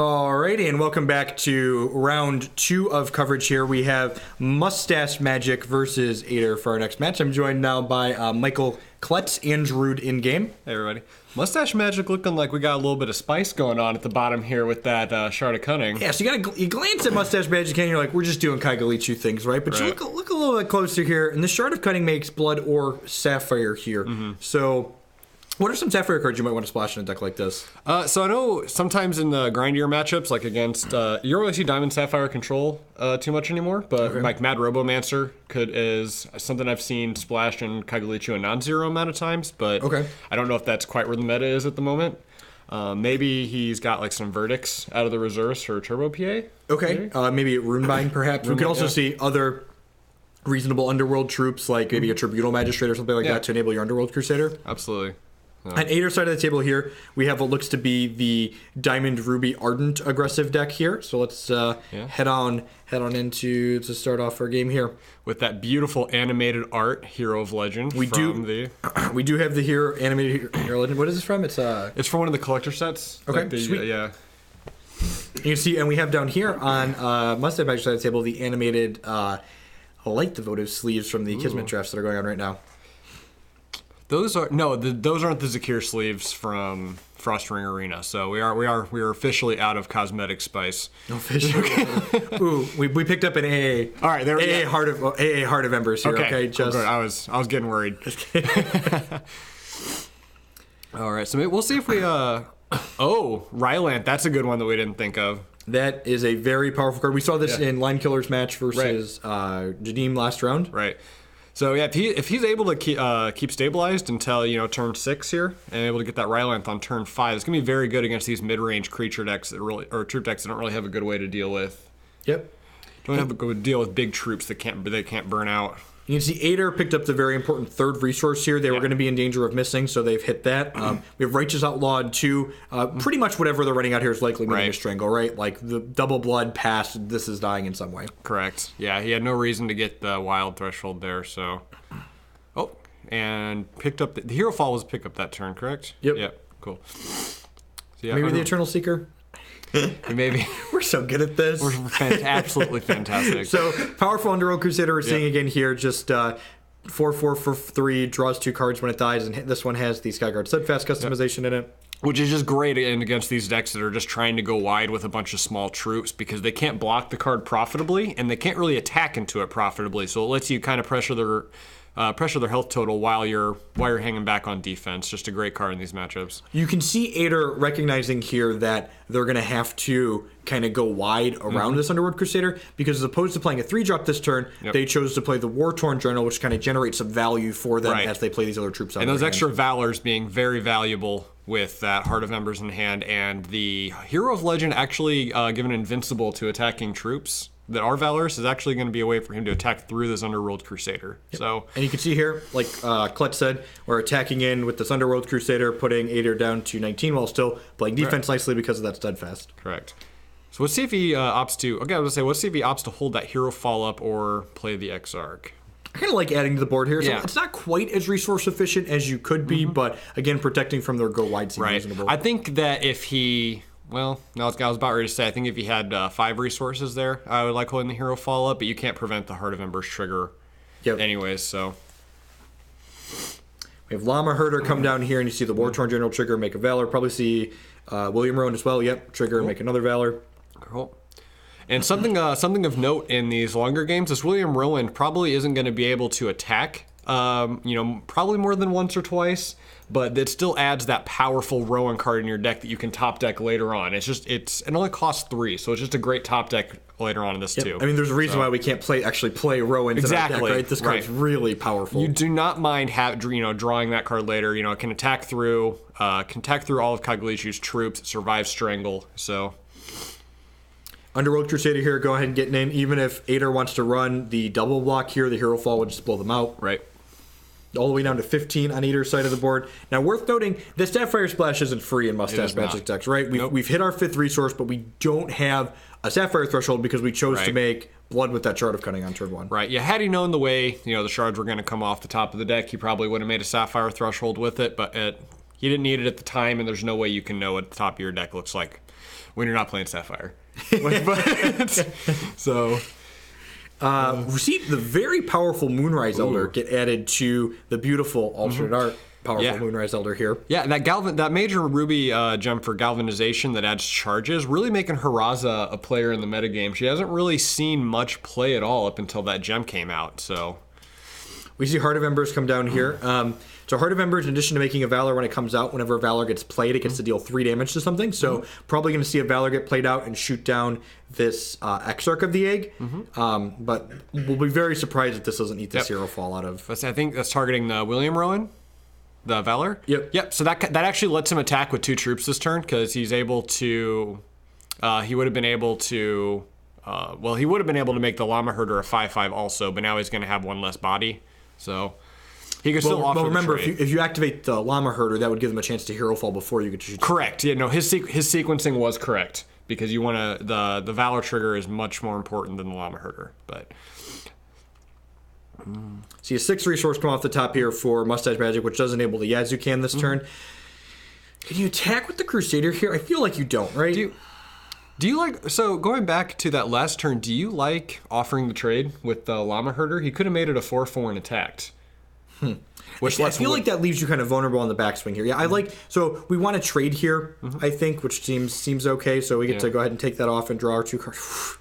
Alrighty, and welcome back to round 2 of coverage here. We have Mustache Magic versus Ader for our next match. I'm joined now by Michael Kletz and Rude in game. Hey everybody. Mustache Magic looking like we got a little bit of spice going on at the bottom here with that Shard of Cunning. Yeah, so you glance at Mustache Magic and you're like, we're just doing Kagu things, right? But you look a little bit closer here, and the Shard of Cunning makes Blood or Sapphire here. So what are some Sapphire cards you might want to splash in a deck like this? So I know sometimes in the grindier matchups, like against, you don't really see Diamond Sapphire control too much anymore, but like Mad Robomancer is something I've seen splashed in Kagu a non-zero amount of times, but I don't know if that's quite where the meta is at the moment. Maybe he's got like some verdicts out of the reserves for Turbo PA. Maybe Runebind perhaps. We could also see other reasonable Underworld troops, like maybe a Tribunal Magistrate or something like that to enable your Underworld Crusader. Absolutely. On Ader side of the table here, we have what looks to be the Diamond Ruby Ardent aggressive deck here. So let's head on into to start off our game here with that beautiful animated art, Hero of Legend. We do have the animated Hero Legend. What is this from? It's from one of the collector sets. Okay, like sweet. Yeah. You can see, and we have down here on Mustache Magic side of the table the animated light devotive sleeves from the Kismet drafts that are going on right now. Those aren't the Zakir sleeves from Frostring Arena. So we are officially out of cosmetic spice. Officially. Ooh, we picked up an AA. All right, there we go. AA Heart of Embers here. Okay, just I was getting worried. All right, so maybe we'll see if we Rylant. That's a good one that we didn't think of. That is a very powerful card. We saw this in Line Killer's match versus Jadim last round. Right. So yeah, if he's able to keep stabilized until turn 6 here, and able to get that Rylanth on turn 5, it's gonna be very good against these mid-range creature decks or troop decks that don't really have a good way to deal with. Don't have a good deal with big troops that can't burn out. You can see Ader picked up the very important third resource here. They were going to be in danger of missing, so they've hit that. We have Righteous Outlawed too. Pretty much whatever they're running out here is likely meaning a strangle, right? Like the double blood passed, this is dying in some way. Correct. Yeah, he had no reason to get the wild threshold there, so. Oh, and picked up the Hero Fall was pick up that turn, correct? Yep. Cool. So, yeah, maybe the Eternal Seeker? Maybe. We're so good at this. We're absolutely fantastic. So, powerful Underworld Crusader we're seeing again here. Just 4/4 for 3, draws 2 cards when it dies, and this one has the Skyguard Steadfast customization in it. Which is just great against these decks that are just trying to go wide with a bunch of small troops because they can't block the card profitably, and they can't really attack into it profitably. So it lets you kind of pressure their health total while you're hanging back on defense. Just a great card in these matchups. You can see Ader recognizing here that they're going to have to kind of go wide around this Underworld Crusader, because as opposed to playing a 3-drop this turn, they chose to play the War-Torn General, which kind of generates some value for them as they play these other troops out. And those extra Valors being very valuable with that Heart of Embers in hand, and the Hero of Legend actually given invincible to attacking troops that are Valorous is actually going to be a way for him to attack through this Underworld Crusader. So, and you can see here, like Klutz said, we're attacking in with this Underworld Crusader, putting Ader down to 19 while still playing defense nicely because of that Steadfast. Correct. So let's see if he opts to. Okay, I was gonna say, let's see if he opts to hold that Hero Fall up or play the Exarch. I kind of like adding to the board here. So it's not quite as resource efficient as you could be, but again, protecting from their go wide seems reasonable. I think that if he. Well, no, I was about ready to say, I think if he had 5 resources there, I would like holding the Hero Fall up, but you can't prevent the Heart of Embers trigger anyways, so. We have Llama Herder come down here, and you see the War-Torn General trigger, make a Valor. Probably see William Rowan as well. Trigger, make another Valor. Cool. And something of note in these longer games is William Rowan probably isn't going to be able to attack, probably more than once or twice, but it still adds that powerful Rowan card in your deck that you can top deck later on. It only costs 3, so it's just a great top deck later on in this too. I mean, there's a reason why we can't play Rowan in our deck, right? This card's really powerful. You do not mind drawing that card later. It can attack through all of Kagulichu's troops. It survives Strangle, so. Underworld Crusader here, go ahead and get in. Even if Ader wants to run the double block here, the Hero Fall would just blow them out. Right. All the way down to 15 on Ader's side of the board. Now, worth noting, the Sapphire Splash isn't free in Mustache Magic decks, right? We've hit our 5th resource, but we don't have a Sapphire threshold because we chose to make Blood with that Shard of Cunning on turn 1. Right, yeah, had he known the way, the shards were going to come off the top of the deck, he probably would have made a Sapphire threshold with it, but he didn't need it at the time, and there's no way you can know what the top of your deck looks like. when you're not playing Sapphire. So... we see the very powerful Moonrise Elder get added to the beautiful alternate art powerful Moonrise Elder here. Yeah, that major ruby gem for galvanization that adds charges, really making Haraza a player in the metagame. She hasn't really seen much play at all up until that gem came out, so... We see Heart of Embers come down here. So Heart of Embers, in addition to making a Valor when it comes out, whenever a Valor gets played, it gets to deal 3 damage to something. So probably going to see a Valor get played out and shoot down this Exarch of the Egg. But we'll be very surprised if this doesn't eat this Hero Fall out of. I think that's targeting the William Rowan, the Valor. Yep. So that actually lets him attack with 2 troops this turn because he's able to. He would have been able to. He would have been able to make the Llama Herder a 5/5 also, but now he's going to have 1 less body. So he can still offer. Well, remember, if you activate the Llama Herder, that would give him a chance to Hero Fall before you get to shoot. Correct. Yeah, no, his sequencing was correct because you want to the Valor trigger is much more important than the Llama Herder. But see a 6 resource come off the top here for Mustache Magic, which does enable the Yazucan this turn. Can you attack with the Crusader here? I feel like you don't, right? Do you like, so going back to that last turn, do you like offering the trade with the Llama Herder? He could have made it a 4/4 and attacked. Which I feel like that leaves you kind of vulnerable on the backswing here. Yeah, I like, so we want to trade here, I think, which seems okay. So we get to go ahead and take that off and draw our 2 cards.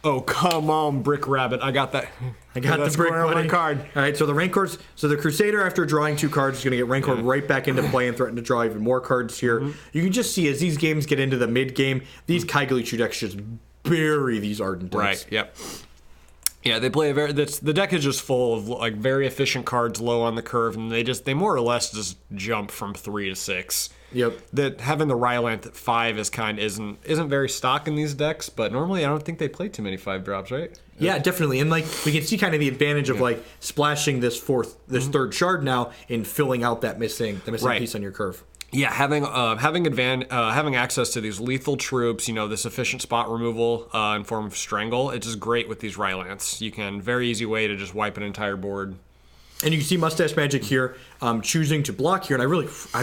Oh, come on, Brick Rabbit. I got that. I got the brick buddy. Card. All right, so the Rancors. So the Crusader, after drawing 2 cards, is going to get Rancor right back into play and threaten to draw even more cards here. You can just see as these games get into the mid game, these Kaigalichu decks just bury these Ardent decks. Right. Yep. Yeah, they play the deck is just full of like very efficient cards low on the curve, and they more or less just jump from 3 to 6. Yep. That having the Rylanth at 5 isn't very stock in these decks, but normally I don't think they play too many 5 drops, right? Yeah, definitely. And like we can see kind of the advantage of like splashing this third shard now and filling out that missing piece on your curve. Yeah, having access to these lethal troops, this efficient spot removal in form of Strangle, it's just great with these Rylanths. You can very easy way to just wipe an entire board. And you can see Mustache Magic here choosing to block here, and I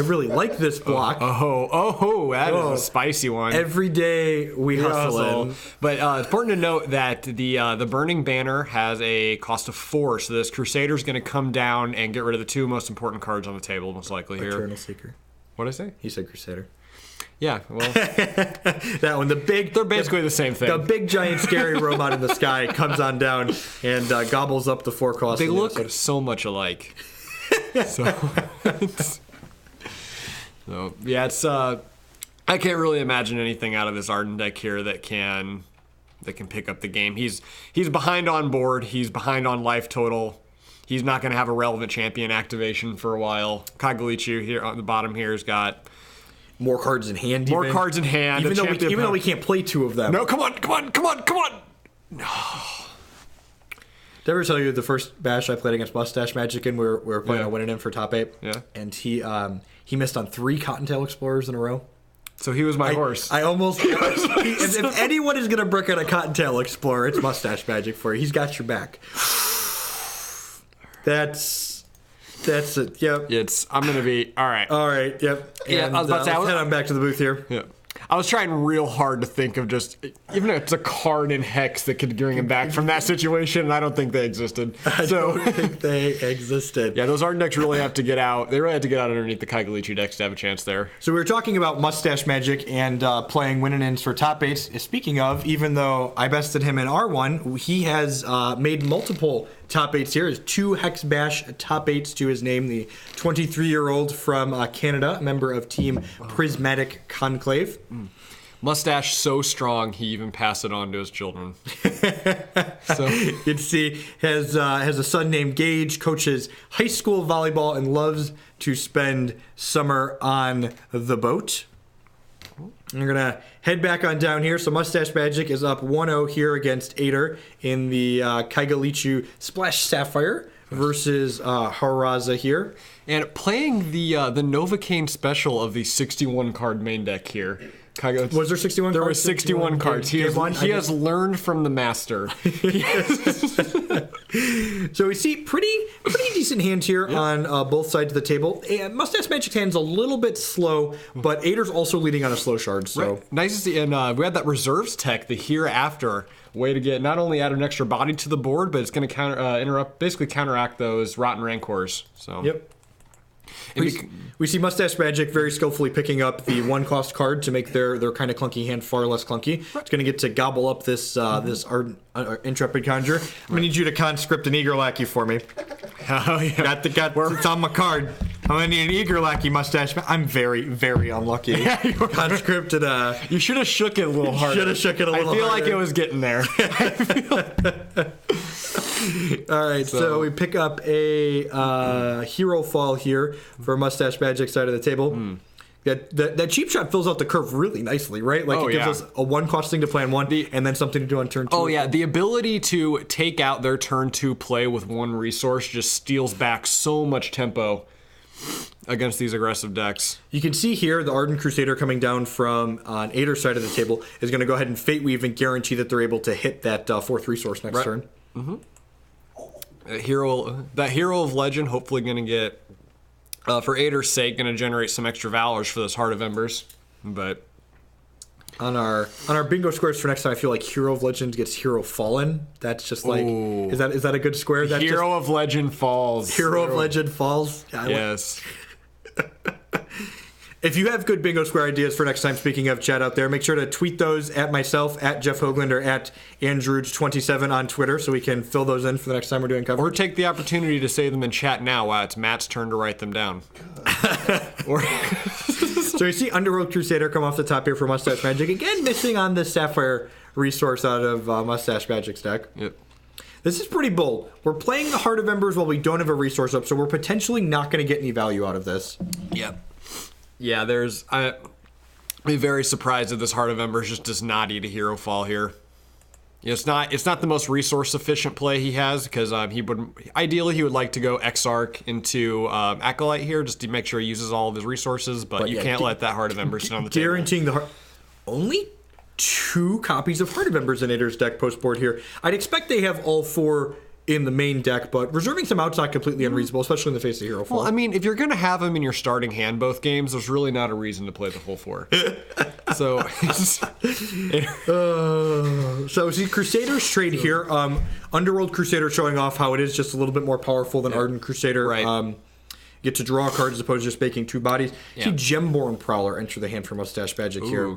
really like this block. That is a spicy one. Every day we hustle. But it's important to note that the Burning Banner has a cost of 4, so this Crusader's going to come down and get rid of the 2 most important cards on the table, most likely here. Eternal Seeker. What did I say? He said Crusader. Yeah, well, that one, they're basically the same thing. The big giant scary robot in the sky comes on down and gobbles up the 4 costs. They look so much alike. So yeah, it's I can't really imagine anything out of this Ardent deck here that can pick up the game. He's behind on board. He's behind on life total. He's not going to have a relevant champion activation for a while. Kagulichu here on the bottom here has got more cards in hand. Even though we can't play 2 of them. No, come on. No. Did I ever tell you the first bash I played against Mustache Magic and we were playing on winning him for top 8? Yeah. And he missed on 3 Cottontail Explorers in a row. So he was my horse. I almost. If anyone is going to brick on a Cottontail Explorer, it's Mustache Magic for you. He's got your back. That's it. Yep. I'm gonna be all right. All right. Yep. Yeah. And, I was about to say, head on back to the booth here. Yeah. I was trying real hard to think of just even if it's a card in Hex that could bring him back from that situation, and I don't think they existed. I don't think they existed. Yeah, those Ardent decks really have to get out. They really have to get out underneath the Kaigalichu decks to have a chance there. So we were talking about Mustache Magic and playing win-and-ins for top 8s. Speaking of, even though I bested him in R1, he has made multiple top 8s here. His 2 Hex Bash top 8s to his name. The 23-year-old from Canada, a member of Team Prismatic Conclave. Mustache so strong, he even passed it on to his children. So you can see has a son named Gage, coaches high school volleyball, and loves to spend summer on the boat. We're gonna head back on down here. So Mustache Magic is up 1-0 here against Ader in the Kaigalichu Splash Sapphire versus Haraza here. And playing the Novocaine special of the 61 card main deck here. Kagu, Was there 61 there cards? was 61 cards. He has learned from the master. So we see pretty decent hands here on both sides of the table. And Mustache Magic's hand's a little bit slow, but Ader's also leading on a slow shard. So right. Nice to see. And we had that reserves tech, the hereafter. Way to get not only add an extra body to the board, but it's going to counteract those Rotten Rancors. So yep. We see Mustache Magic very skillfully picking up the 1-cost card to make their kind of clunky hand far less clunky. It's going to get to gobble up this this Ardent Intrepid Conjurer. I'm going to need you to conscript an Eager Lackey for me. Oh, yeah. It's on my card. I'm going to need an Eager Lackey Mustache. I'm very, very unlucky. Yeah, Conscripted. You should have shook it a little harder. I feel like it was getting there. All right, so we pick up a Hero Fall here for Mustache Magic side of the table. That cheap shot fills out the curve really nicely, right? Like it gives us a 1-cost thing to play on 1, and then something to do on turn 2. Oh yeah, the ability to take out their turn 2 play with 1 resource just steals back so much tempo against these aggressive decks. You can see here the Ardent Crusader coming down from on Ader's side of the table is going to go ahead and Fate Weave and guarantee that they're able to hit that 4th resource next turn. Mm-hmm. That Hero of Legend hopefully going to get, for Ader's sake, going to generate some extra Valors for this Heart of Embers. But on our bingo squares for next time, I feel like Hero of Legend gets Hero Fallen. That's just like, is that a good square? That's Hero of Legend falls. Hero of Legend falls. Yes. If you have good bingo square ideas for next time, speaking of chat out there, make sure to tweet those at myself, at Jeff Hoagland, or at Andrew27 on Twitter so we can fill those in for the next time we're doing coverage. Or take the opportunity to say them in chat now while it's Matt's turn to write them down. So you see Underworld Crusader come off the top here for Mustache Magic. Again, missing on the Sapphire resource out of Mustache Magic's deck. Yep. This is pretty bold. We're playing the Heart of Embers while we don't have a resource up, so we're potentially not going to get any value out of this. Yep. Yeah, I'd be very surprised if this Heart of Embers just does not eat a Hero Fall here. It's not the most resource efficient play he has because he would like to go Exarch into Acolyte here just to make sure he uses all of his resources, but you can't let that Heart of Embers sit on the table. Guaranteeing the only 2 copies of Heart of Embers in Ader's deck post board here. I'd expect they have all 4 in the main deck, but reserving some out's not completely unreasonable, especially in the face of Hero Fall. Well, I mean, if you're going to have him in your starting hand both games, there's really not a reason to play the full 4. So see, Crusader's trade here. Underworld Crusader showing off how it is just a little bit more powerful than Ardent Crusader. Right. Get to draw a card as opposed to just making 2 bodies. See Gemborn Prowler enter the hand for Mustache Magic here.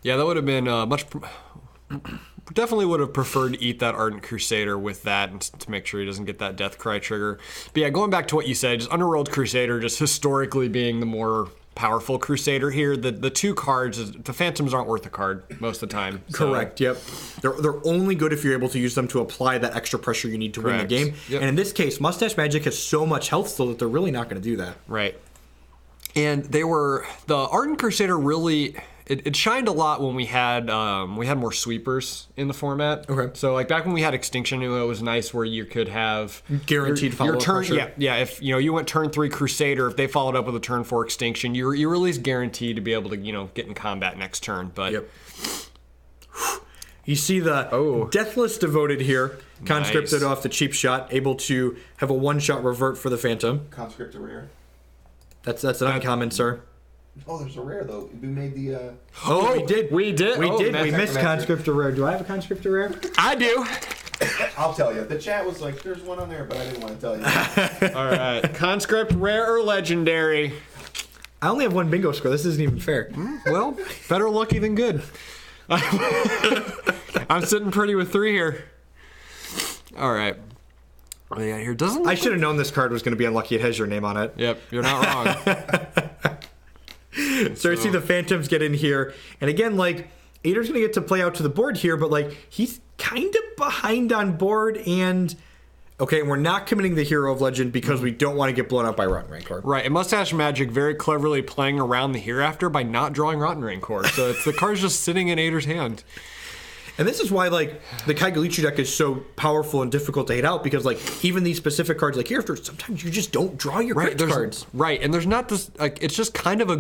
Yeah, that would have been definitely would have preferred to eat that Ardent Crusader with that and to make sure he doesn't get that Death Cry trigger. But yeah, going back to what you said, just Underworld Crusader just historically being the more powerful Crusader here. The 2 cards, the Phantoms aren't worth a card most of the time. So. Correct, yep. They're only good if you're able to use them to apply that extra pressure you need to win the game. Yep. And in this case, Mustache Magic has so much health still that they're really not going to do that. Right. And the Ardent Crusader really... It shined a lot when we had more sweepers in the format. Okay. So like back when we had Extinction, it was nice where you could have guaranteed follow-up pressure. Yeah. If you went turn 3 Crusader, if they followed up with a turn 4 Extinction, you're at least guaranteed to be able to get in combat next turn. But you see the Deathless Devoted here, conscripted off the cheap shot, able to have a 1-shot revert for the Phantom. Conscript a rare. That's an uncommon, sir. Oh, there's a rare though. We made the. We did. We missed Conscript Rare. Do I have a Conscript Rare? I do. I'll tell you. The chat was like, "There's one on there," but I didn't want to tell you. All right, Conscript Rare or Legendary? I only have 1 bingo score. This isn't even fair. Well, better lucky than good. I'm sitting pretty with 3 here. All right. Oh, yeah, here doesn't. I should have known this card was going to be unlucky. It has your name on it. Yep, you're not wrong. So I see the Phantoms get in here, and again, like Ader's going to get to play out to the board here, but like he's kind of behind on board, and okay, we're not committing the Hero of Legend because we don't want to get blown out by Rotten Rancor. Right, and Mustache Magic very cleverly playing around the Hereafter by not drawing Rotten Rancor, so it's the card's just sitting in Ader's hand. And this is why, like, the Kagu deck is so powerful and difficult to hate out, because, like, even these specific cards, like Hereafter, sometimes you just don't draw your crit cards. Right, and there's not this, like, it's just kind of a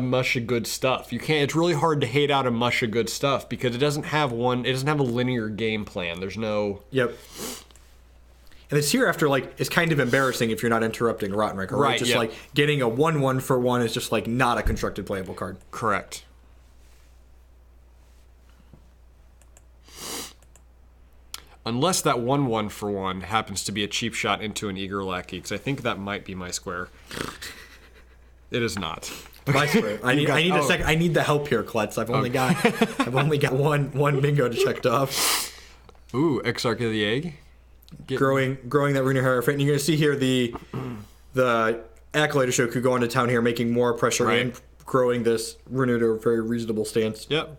mush of good stuff. You can't, it's really hard to hate out a mush of good stuff because it doesn't have a linear game plan. There's no... Yep. And this Hereafter, like, is kind of embarrassing if you're not interrupting Rottenwrecker, right? Just, like, getting a 1/1 for 1 is just, like, not a constructed playable card. Correct. Unless that 1/1 for 1 happens to be a cheap shot into an Eager Lackey, because I think that might be my square. It is not. My square. I need a second. I need the help here, Klutz. I've only got one bingo to check off. Ooh, Exarch of the Egg. Growing that Ruiner Hierophant. And you're going to see here the Acolyte Ashoku go into town here, making more pressure and growing this Ruiner to a very reasonable stance. Yep.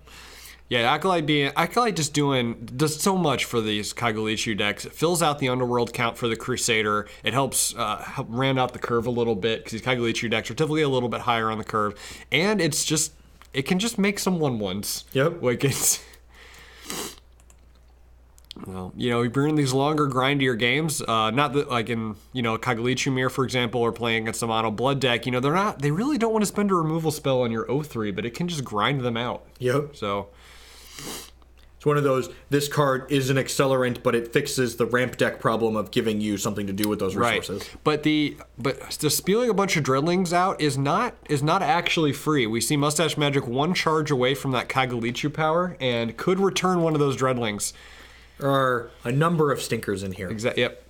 Yeah, Acolyte just does so much for these Kagu decks. It fills out the Underworld count for the Crusader. It helps help round out the curve a little bit because these Kagu decks are typically a little bit higher on the curve, and it can just make some 1/1s. Yep. Like it's. Well, you bring in these longer, grindier games. Not that, like in Kagu Mirror, for example, or playing against a mono blood deck. They really don't want to spend a removal spell on your O3, but it can just grind them out. Yep. So. It's one of those, this card is an accelerant, but it fixes the ramp deck problem of giving you something to do with those resources. Right. But the spewing a bunch of Dreadlings out is not actually free. We see Mustache Magic 1 charge away from that Kagu power and could return one of those Dreadlings. There are a number of stinkers in here. Exactly. Yep.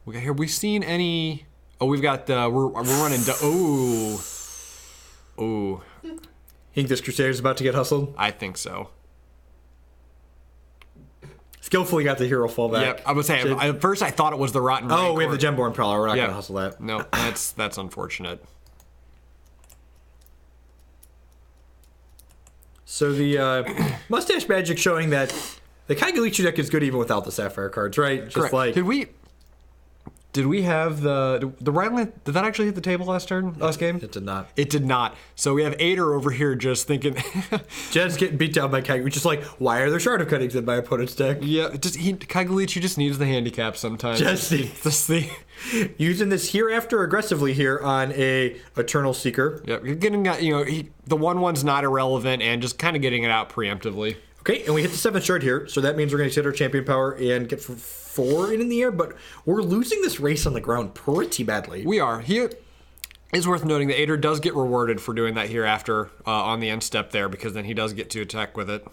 Okay, have we seen any? Oh, we've got we're running. Ooh. You think this Crusader's about to get hustled? I think so. Skillfully got the hero fall back. Yep, I was saying, at first I thought it was the Rotten Oh, we have the Gemborn Prowler. We're not going to hustle that. No, that's unfortunate. So the Mustache Magic showing that the Kagu deck is good even without the Sapphire cards, right? Just correct. like... Did we have the Rhineland? Did that actually hit the table last game? It did not. It did not. So we have Ader over here just thinking. Jed's getting beat down by Kagu. Just like, why are there Shard of Cuttings in my opponent's deck? Yeah, Kagu just needs the handicap sometimes. Using this Hereafter aggressively here on a Eternal Seeker. Yep, you're getting that. The 1/1's not irrelevant, and just kind of getting it out preemptively. Okay, and we hit the 7th shard here, so that means we're going to hit our champion power and get 4 in the air, but we're losing this race on the ground pretty badly. We are. Here, it's worth noting that Ader does get rewarded for doing that Hereafter on the end step there, because then he does get to attack with it.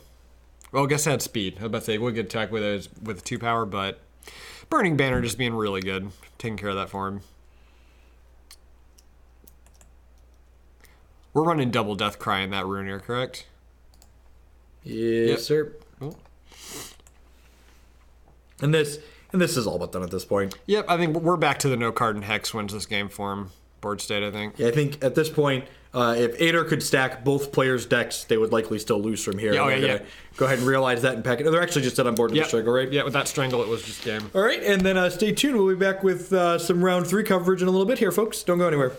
Well, I guess it had speed. I was about to say, we'll get attack with it with 2 power, but Burning Banner just being really good, taking care of that for him. We're running double Death Cry in that Ruiner, correct? Yes, sir. Oh. And this is all but done at this point. Yep, I think we're back to the no card and Hex wins this game for him. Board state, I think. Yeah, I think at this point, if Ader could stack both players' decks, they would likely still lose from here. Go ahead and realize that and pack it. They're actually just set on board with the Strangle, right? Yeah, with that Strangle, it was just game. All right, and then stay tuned. We'll be back with some round 3 coverage in a little bit here, folks. Don't go anywhere.